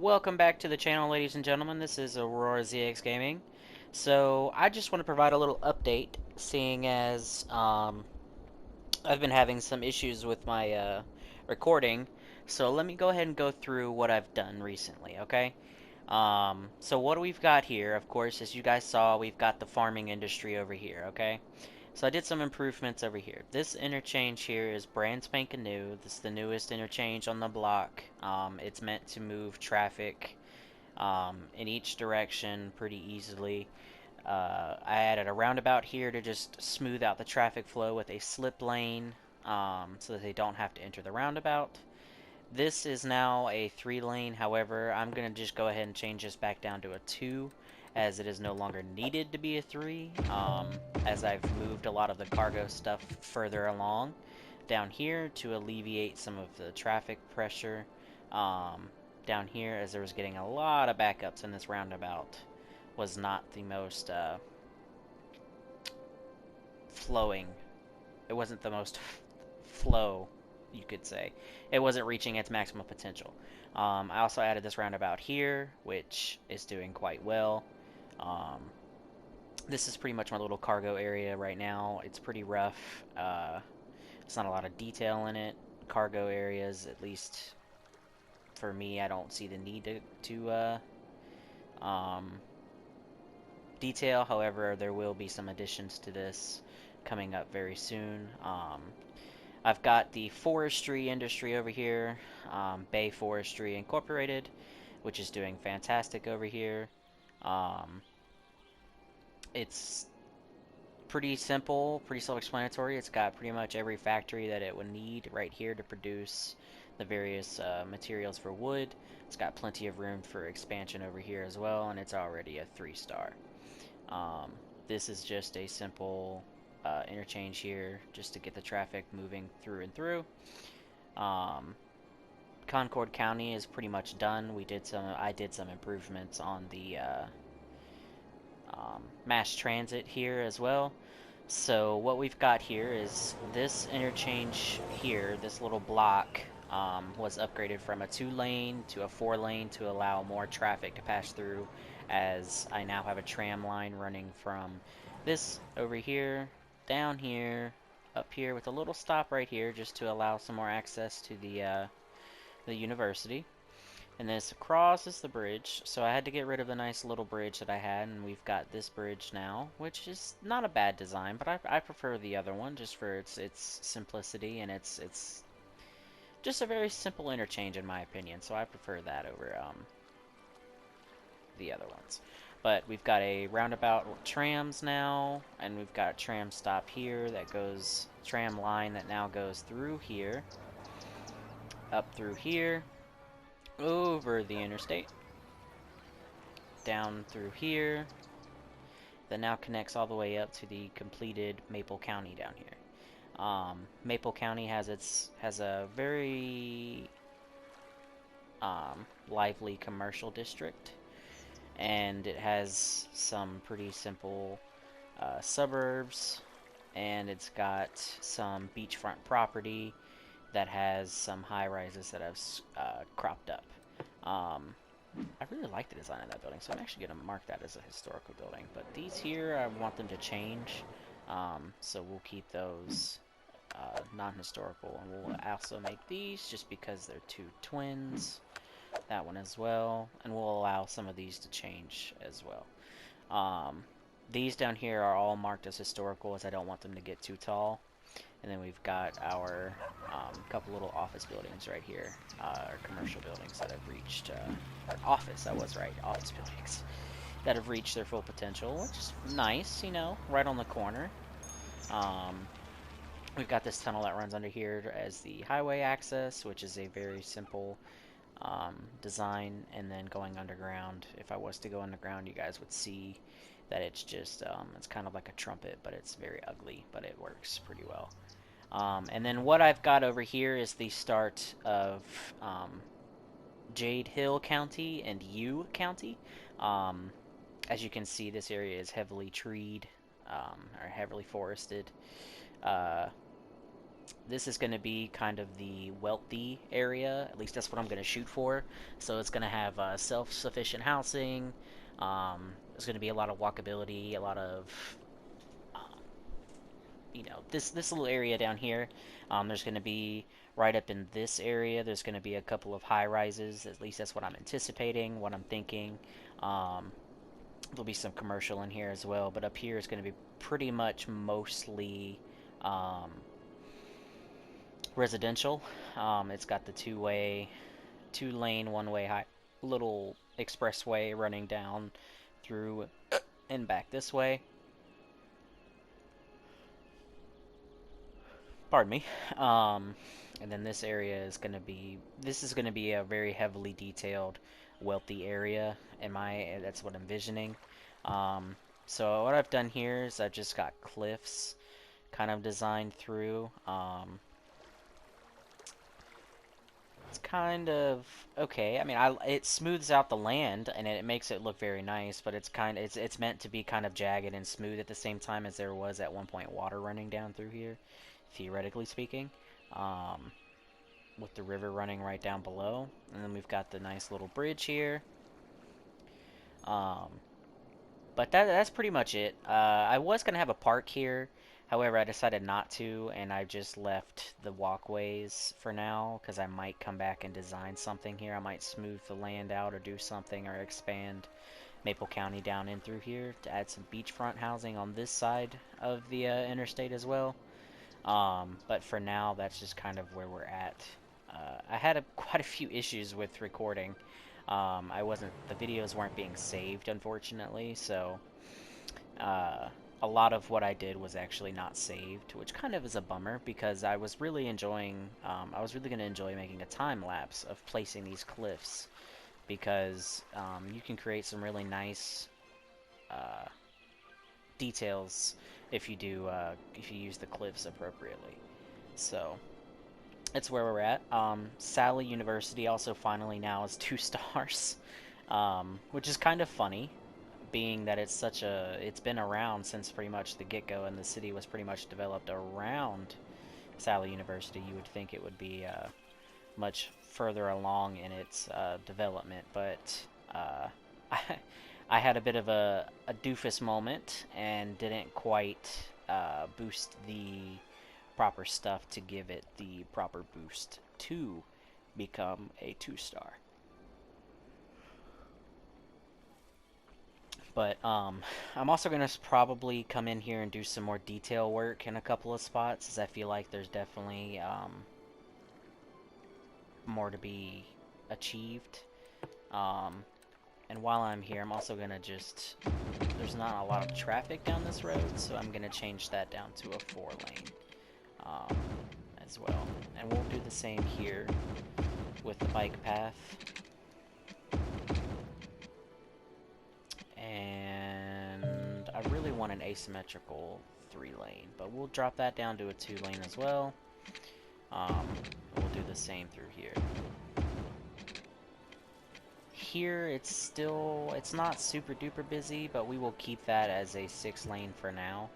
Welcome back to the channel, ladies and gentlemen. This is Aurora ZX Gaming. So, I just want to provide a little update, seeing as I've been having some issues with my recording. So, let me go ahead and go through what I've done recently, okay? So what we've got here, of course, as you guys saw, we've got the farming industry over here, okay? So I did some improvements over here. This interchange here is brand spanking new. This is the newest interchange on the block. It's meant to move traffic in each direction pretty easily. I added a roundabout here to just smooth out the traffic flow with a slip lane so that they don't have to enter the roundabout. This is now a 3-lane, however, I'm going to just go ahead and change this back down to a 2, as it is no longer needed to be a 3, as I've moved a lot of the cargo stuff further along down here to alleviate some of the traffic pressure down here, as there was getting a lot of backups in this roundabout. Was not the most flowing. It wasn't the most flow, you could say. It wasn't reaching its maximum potential. I also added this roundabout here, which is doing quite well. This is pretty much my little cargo area right now. It's pretty rough. There's not a lot of detail in it. Cargo areas, at least for me, I don't see the need to detail. However, there will be some additions to this coming up very soon. I've got the forestry industry over here, Bay Forestry Incorporated, which is doing fantastic over here. It's pretty simple, pretty self-explanatory. It's got pretty much every factory that it would need right here to produce the various materials for wood. It's got plenty of room for expansion over here as well, and it's already a 3-star. This is just a simple interchange here just to get the traffic moving through and through. Concord County is pretty much done. I did some improvements on the mass transit here as well. So what we've got here is this interchange here, this little block, was upgraded from a 2-lane to a 4-lane to allow more traffic to pass through, as I now have a tram line running from this over here, down here, up here, with a little stop right here just to allow some more access to the university. And this across is the bridge, so I had to get rid of the nice little bridge that I had, and we've got this bridge now, which is not a bad design, but I prefer the other one just for its simplicity, and it's just a very simple interchange in my opinion, so I prefer that over the other ones. But we've got a roundabout with trams now, and we've got a tram stop here that goes, tram line that now goes through here, up through here, over the interstate, down through here, that now connects all the way up to the completed Maple County down here. Maple County has a very lively commercial district, and it has some pretty simple suburbs, and it's got some beachfront property that has some high-rises that have cropped up. I really like the design of that building, so I'm actually going to mark that as a historical building. But these here, I want them to change, so we'll keep those non-historical, and we'll also make these just because they're 2 twins. That one as well, and we'll allow some of these to change as well. These down here are all marked as historical, as I don't want them to get too tall. And then we've got our couple little office buildings right here, our commercial buildings that have reached, office buildings that have reached their full potential, which is nice, you know, right on the corner. We've got this tunnel that runs under here as the highway access, which is a very simple design, and then going underground. If I was to go underground, you guys would see that it's just, it's kind of like a trumpet, but it's very ugly, but it works pretty well. And then what I've got over here is the start of Jade Hill County and U County. As you can see, this area is heavily treed, or heavily forested. this is going to be kind of the wealthy area. At least that's what I'm going to shoot for. So it's going to have self-sufficient housing. There's going to be a lot of walkability, a lot of um, this little area down here. There's going to be right up in this area. There's going to be a couple of high rises. At least that's what I'm anticipating, what I'm thinking. Um, there'll be some commercial in here as well, but up here is going to be pretty much mostly um, residential. It's got the two lane, one way high little expressway running down through and back this way. Pardon me. Um, and then this area is going to be a very heavily detailed, wealthy area. That's what I'm envisioning. Um, so what I've done here is I've just got cliffs kind of designed through. It's kind of okay. I mean, it smooths out the land and it makes it look very nice, but it's meant to be kind of jagged and smooth at the same time as there was at one point water running down through here, theoretically speaking, um, with the river running right down below. And then we've got the nice little bridge here. Um, but that's pretty much it. I was gonna have a park here, however, I decided not to, and I just left the walkways for now because I might come back and design something here. I might smooth the land out or do something or expand Maple County down in through here to add some beachfront housing on this side of the interstate as well. But for now, that's just kind of where we're at. I had quite a few issues with recording. The videos weren't being saved, unfortunately, so uh, a lot of what I did was actually not saved, which kind of is a bummer because I was really going to enjoy making a time lapse of placing these cliffs because you can create some really nice uh, details if you use the cliffs appropriately. So that's where we're at. Sally University also finally now is 2 stars, which is kind of funny, being that it's been around since pretty much the get-go, and the city was pretty much developed around Sally University. You would think it would be much further along in its development, but I, I had a bit of a doofus moment and didn't quite boost the proper stuff to give it the proper boost to become a 2-star. But I'm also going to probably come in here and do some more detail work in a couple of spots, as I feel like there's definitely more to be achieved. And while I'm here, I'm also going to there's not a lot of traffic down this road, so I'm going to change that down to a 4-lane um, as well. And we'll do the same here with the bike path. And I really want an asymmetrical 3-lane, but we'll drop that down to a 2-lane as well. We'll do the same through here. Here it's not super duper busy, but we will keep that as a 6-lane for now.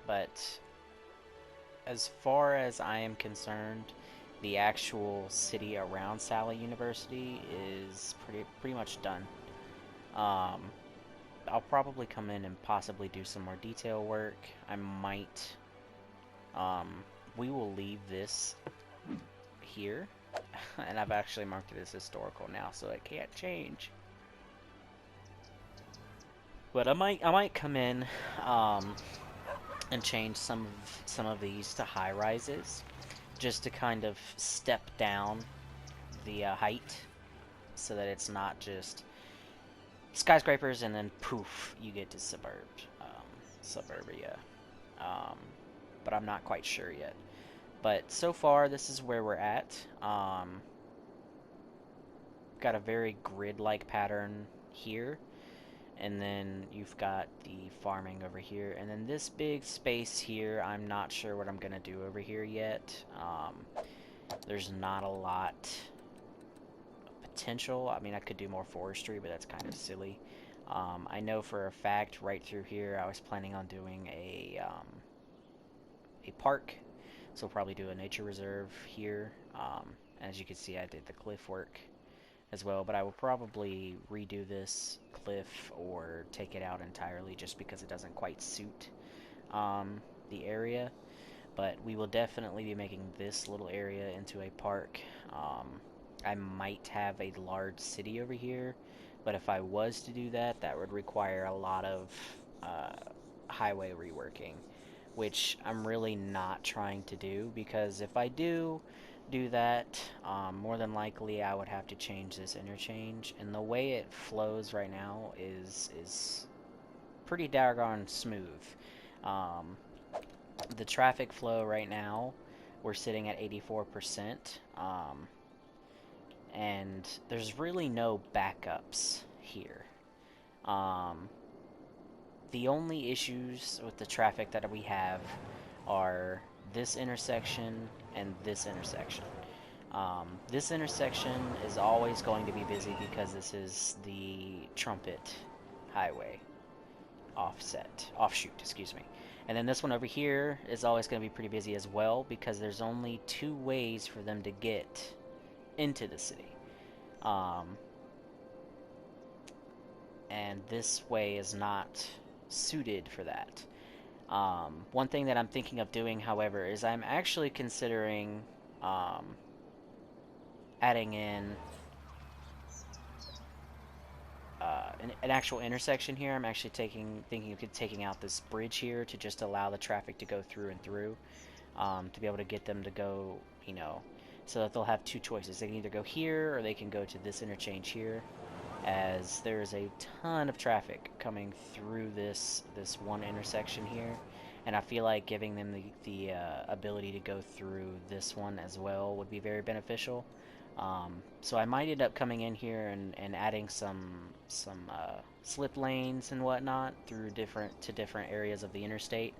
But as far as I am concerned, the actual city around Sally University is pretty much done. I'll probably come in and possibly do some more detail work. I might. We will leave this here, and I've actually marked it as historical now, so it can't change. But I might come in and change some of these to high rises, just to kind of step down the height, so that it's not just skyscrapers and then poof, you get to suburbia. But I'm not quite sure yet. But so far, this is where we're at. Got a very grid-like pattern here. And then you've got the farming over here. And then this big space here, I'm not sure what I'm going to do over here yet. There's not a lot of potential. I mean, I could do more forestry, but that's kind of silly. I know for a fact right through here I was planning on doing park. So we'll probably do a nature reserve here. As you can see, I did the cliff work as well, but I will probably redo this cliff or take it out entirely just because it doesn't quite suit the area. But we will definitely be making this little area into a park. I might have a large city over here, but if I was to do that, that would require a lot of highway reworking, which I'm really not trying to do, because if I do that, more than likely I would have to change this interchange, and the way it flows right now is pretty doggone smooth. Um, the traffic flow right now, we're sitting at 84%, and there's really no backups here. Um, the only issues with the traffic that we have are this intersection and this intersection. This intersection is always going to be busy because this is the Trumpet Highway offshoot, excuse me. And then this one over here is always going to be pretty busy as well because there's only two ways for them to get into the city. And this way is not suited for that. One thing that I'm thinking of doing, however, is I'm actually considering adding in an actual intersection here. I'm actually thinking of taking out this bridge here to just allow the traffic to go through and through, to be able to get them to go, so that they'll have two choices. They can either go here or they can go to this interchange here, as there's a ton of traffic coming through this one intersection here, and I feel like giving them the ability to go through this one as well would be very beneficial. So I might end up coming in here and adding some slip lanes and whatnot through different areas of the interstate,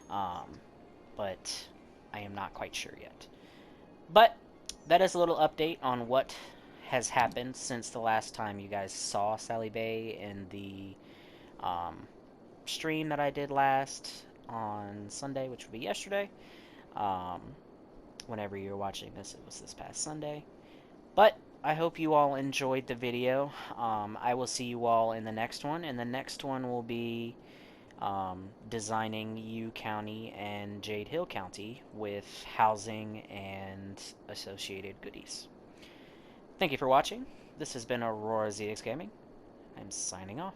but I am not quite sure yet. But that is a little update on what has happened since the last time you guys saw Sally Bay in the stream that I did last on Sunday, which would be yesterday. Whenever you're watching this, it was this past Sunday. But I hope you all enjoyed the video. I will see you all in the next one, and the next one will be designing U County and Jade Hill County with housing and associated goodies. Thank you for watching. This has been Aurora ZX Gaming. I'm signing off.